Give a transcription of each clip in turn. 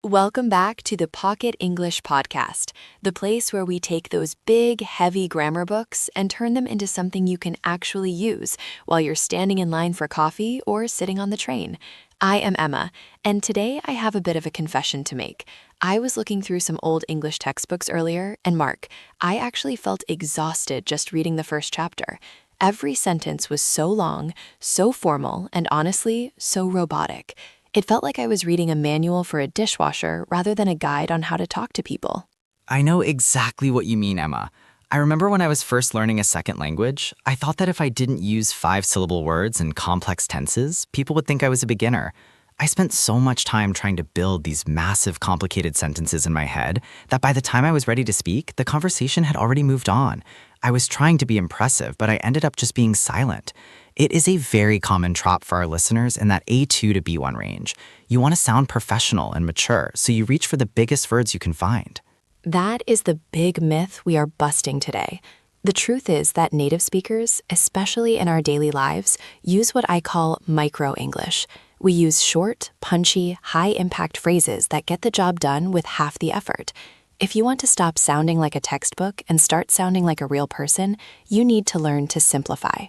Welcome back to the Pocket English Podcast, the place where we take those big, heavy grammar books and turn them into something you can actually use while you're standing in line for coffee or sitting on the train. I am Emma, and today I have a bit of a confession to make. I was looking through some old English textbooks earlier, and Mark, I actually felt exhausted just reading the first chapter. Every sentence was so long, so formal, and honestly, so robotic. It felt like I was reading a manual for a dishwasher rather than a guide on how to talk to people. I know exactly what you mean, Emma. I remember when I was first learning a second language, I thought that if I didn't use five-syllable words and complex tenses, people would think I was a beginner. I spent so much time trying to build these massive, complicated sentences in my head that by the time I was ready to speak, the conversation had already moved on. I was trying to be impressive, but I ended up just being silent. It is a very common trope for our listeners in that A2 to B1 range. You want to sound professional and mature, so you reach for the biggest words you can find. That is the big myth we are busting today. The truth is that native speakers, especially in our daily lives, use what I call micro-English. We use short, punchy, high-impact phrases that get the job done with half the effort. If you want to stop sounding like a textbook and start sounding like a real person, you need to learn to simplify.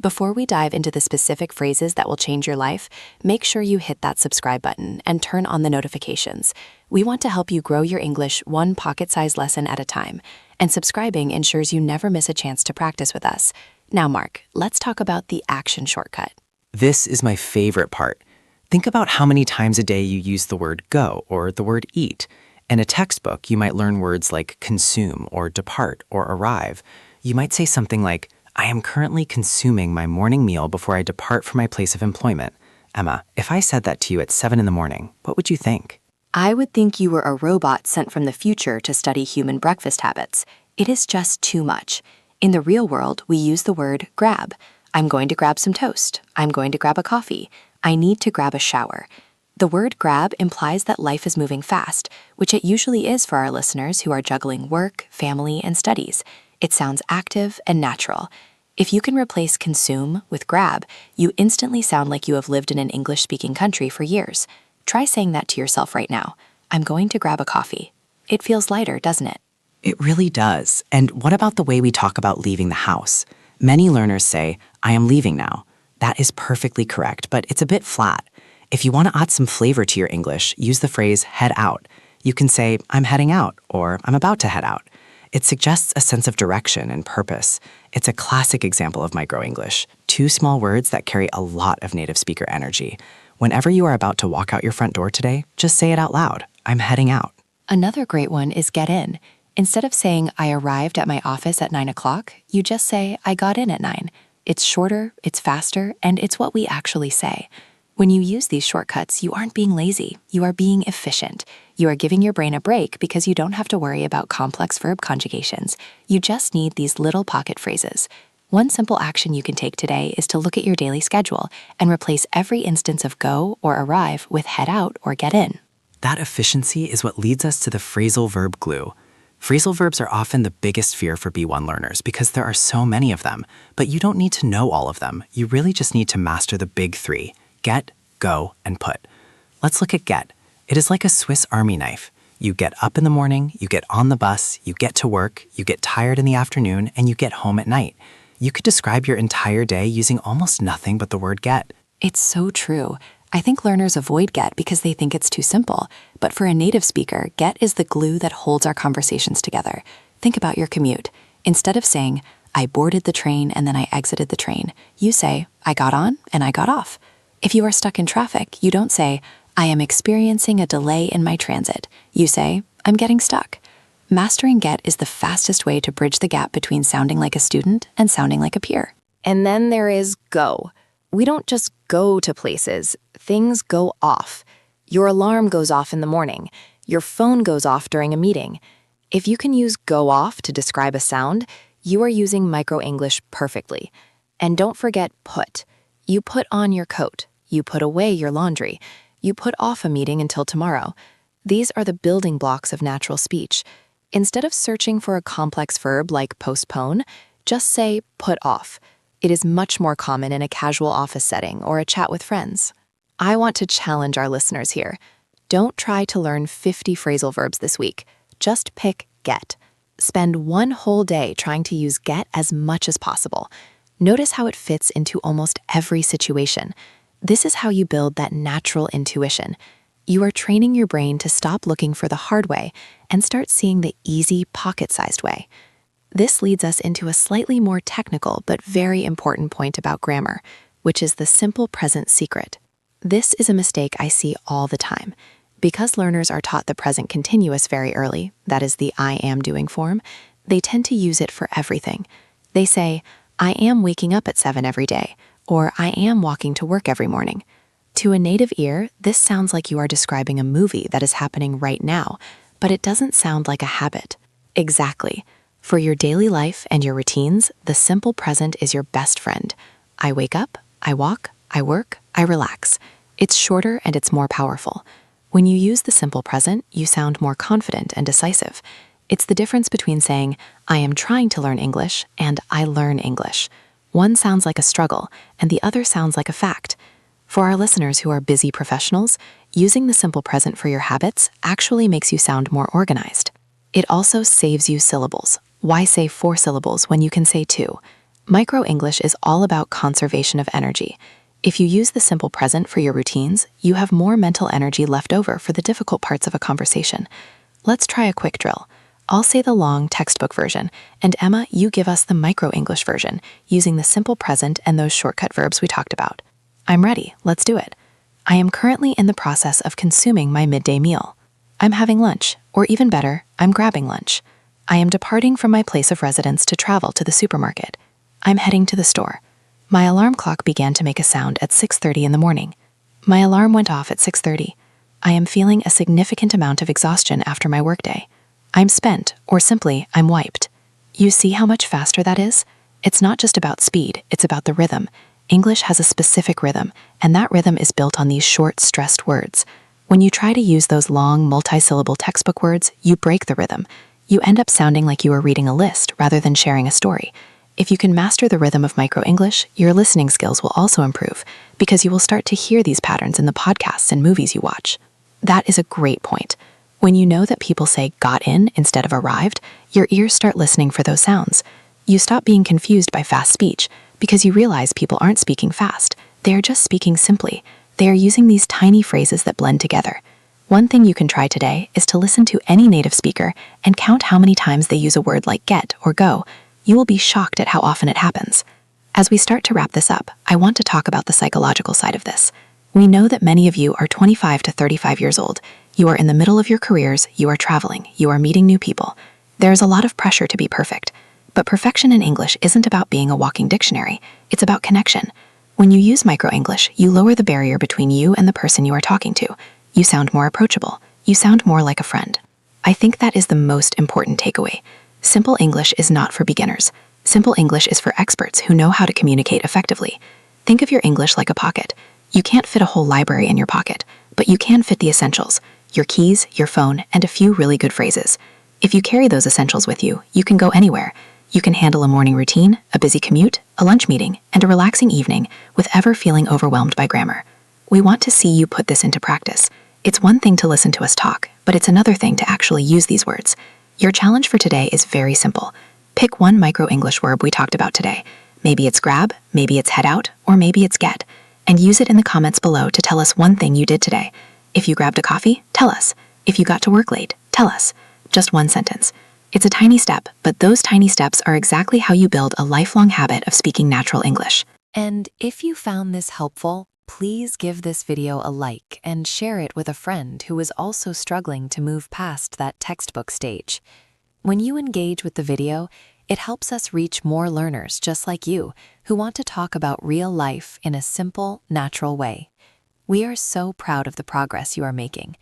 Before we dive into the specific phrases that will change your life, make sure you hit that subscribe button and turn on the notifications. We want to help you grow your English one pocket-sized lesson at a time, and subscribing ensures you never miss a chance to practice with us. Now, Mark, let's talk about the action shortcut. This is my favorite part. Think about how many times a day you use the word go or the word eat. In a textbook, you might learn words like consume or depart or arrive. You might say something like, I am currently consuming my morning meal before I depart from my place of employment. Emma, if I said that to you at 7 in the morning, what would you think? I would think you were a robot sent from the future to study human breakfast habits. It is just too much. In the real world, we use the word grab. I'm going to grab some toast. I'm going to grab a coffee. I need to grab a shower. The word grab implies that life is moving fast, which it usually is for our listeners who are juggling work, family, and studies. It sounds active and natural. If you can replace consume with grab, you instantly sound like you have lived in an English-speaking country for years. Try saying that to yourself right now. I'm going to grab a coffee. It feels lighter, doesn't it? It really does. And what about the way we talk about leaving the house? Many learners say, I am leaving now. That is perfectly correct, but it's a bit flat. If you want to add some flavor to your English, use the phrase head out. You can say, I'm heading out, or I'm about to head out. It suggests a sense of direction and purpose. It's a classic example of micro-English, two small words that carry a lot of native speaker energy. Whenever you are about to walk out your front door today, just say it out loud. I'm heading out. Another great one is get in. Instead of saying, I arrived at my office at 9 o'clock, you just say, I got in at 9. It's shorter, it's faster, and it's what we actually say. When you use these shortcuts, you aren't being lazy. You are being efficient. You are giving your brain a break because you don't have to worry about complex verb conjugations. You just need these little pocket phrases. One simple action you can take today is to look at your daily schedule and replace every instance of go or arrive with head out or get in. That efficiency is what leads us to the phrasal verb glue. Phrasal verbs are often the biggest fear for B1 learners because there are so many of them, but you don't need to know all of them. You really just need to master the big three: get, go, and put. Let's look at get. It is like a Swiss Army knife. You get up in the morning, you get on the bus, you get to work, you get tired in the afternoon, and you get home at night. You could describe your entire day using almost nothing but the word get. It's so true. I think learners avoid get because they think it's too simple. But for a native speaker, get is the glue that holds our conversations together. Think about your commute. Instead of saying, I boarded the train and then I exited the train, you say, I got on and I got off. If you are stuck in traffic, you don't say, I am experiencing a delay in my transit. You say, I'm getting stuck. Mastering get is the fastest way to bridge the gap between sounding like a student and sounding like a peer. And then there is go. We don't just go to places. Things go off. Your alarm goes off in the morning. Your phone goes off during a meeting. If you can use go off to describe a sound, you are using micro-English perfectly. And don't forget put. You put on your coat. You put away your laundry. You put off a meeting until tomorrow. These are the building blocks of natural speech. Instead of searching for a complex verb like postpone, just say put off. It is much more common in a casual office setting or a chat with friends. I want to challenge our listeners here. Don't try to learn 50 phrasal verbs this week. Just pick get. Spend one whole day trying to use get as much as possible. Notice how it fits into almost every situation. This is how you build that natural intuition. You are training your brain to stop looking for the hard way and start seeing the easy, pocket-sized way. This leads us into a slightly more technical but very important point about grammar, which is the simple present secret. This is a mistake I see all the time. Because learners are taught the present continuous very early, that is the I am doing form, they tend to use it for everything. They say, I am waking up at 7 every day, or I am walking to work every morning. To a native ear, this sounds like you are describing a movie that is happening right now, but it doesn't sound like a habit. Exactly. For your daily life and your routines, the simple present is your best friend. I wake up, I walk, I work, I relax. It's shorter and it's more powerful. When you use the simple present, you sound more confident and decisive. It's the difference between saying, I am trying to learn English, and I learn English. One sounds like a struggle, and the other sounds like a fact. For our listeners who are busy professionals, using the simple present for your habits actually makes you sound more organized. It also saves you syllables. Why say 4 syllables when you can say 2? Micro-English is all about conservation of energy. If you use the simple present for your routines, you have more mental energy left over for the difficult parts of a conversation. Let's try a quick drill. I'll say the long textbook version, and Emma, you give us the micro-English version, using the simple present and those shortcut verbs we talked about. I'm ready, let's do it. I am currently in the process of consuming my midday meal. I'm having lunch, or even better, I'm grabbing lunch. I am departing from my place of residence to travel to the supermarket. I'm heading to the store. My alarm clock began to make a sound at 6:30 in the morning. My alarm went off at 6:30. I am feeling a significant amount of exhaustion after my workday. I'm spent, or simply, I'm wiped. You see how much faster that is? It's not just about speed, it's about the rhythm. English has a specific rhythm, and that rhythm is built on these short, stressed words. When you try to use those long, multi-syllable textbook words, you break the rhythm. You end up sounding like you are reading a list rather than sharing a story. If you can master the rhythm of micro-English, your listening skills will also improve because you will start to hear these patterns in the podcasts and movies you watch. That is a great point. When you know that people say got in instead of arrived, your ears start listening for those sounds. You stop being confused by fast speech because you realize people aren't speaking fast. They are just speaking simply. They are using these tiny phrases that blend together. One thing you can try today is to listen to any native speaker and count how many times they use a word like get or go. You will be shocked at how often it happens. As we start to wrap this up, I want to talk about the psychological side of this. We know that many of you are 25 to 35 years old. You are in the middle of your careers, you are traveling, you are meeting new people. There is a lot of pressure to be perfect. But perfection in English isn't about being a walking dictionary. It's about connection. When you use micro-English, you lower the barrier between you and the person you are talking to. You sound more approachable. You sound more like a friend. I think that is the most important takeaway. Simple English is not for beginners. Simple English is for experts who know how to communicate effectively. Think of your English like a pocket. You can't fit a whole library in your pocket, but you can fit the essentials, your keys, your phone, and a few really good phrases. If you carry those essentials with you, you can go anywhere. You can handle a morning routine, a busy commute, a lunch meeting, and a relaxing evening with ever feeling overwhelmed by grammar. We want to see you put this into practice. It's one thing to listen to us talk, but it's another thing to actually use these words. Your challenge for today is very simple. Pick one micro-English verb we talked about today. Maybe it's grab, maybe it's head out, or maybe it's get. And use it in the comments below to tell us one thing you did today. If you grabbed a coffee, tell us. If you got to work late, tell us. Just one sentence. It's a tiny step, but those tiny steps are exactly how you build a lifelong habit of speaking natural English. And if you found this helpful, please give this video a like and share it with a friend who is also struggling to move past that textbook stage. When you engage with the video, it helps us reach more learners just like you who want to talk about real life in a simple, natural way. We are so proud of the progress you are making.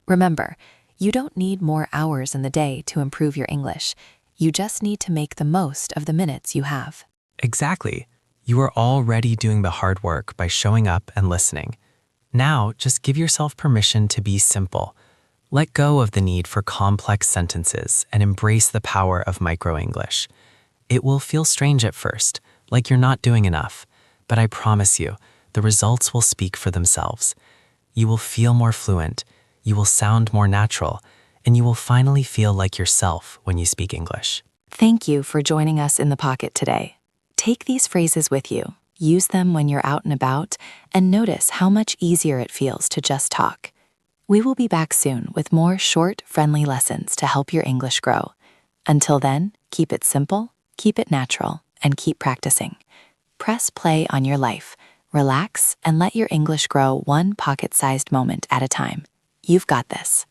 Remember, you don't need more hours in the day to improve your English. You just need to make the most of the minutes you have. Exactly. You are already doing the hard work by showing up and listening. Now, just give yourself permission to be simple. Let go of the need for complex sentences and embrace the power of micro-English. It will feel strange at first, like you're not doing enough, but I promise you, the results will speak for themselves. You will feel more fluent. You will sound more natural, and you will finally feel like yourself when you speak English. Thank you for joining us in the pocket today. Take these phrases with you, use them when you're out and about, and notice how much easier it feels to just talk. We will be back soon with more short, friendly lessons to help your English grow. Until then, keep it simple, keep it natural, and keep practicing. Press play on your life, relax, and let your English grow one pocket-sized moment at a time. You've got this.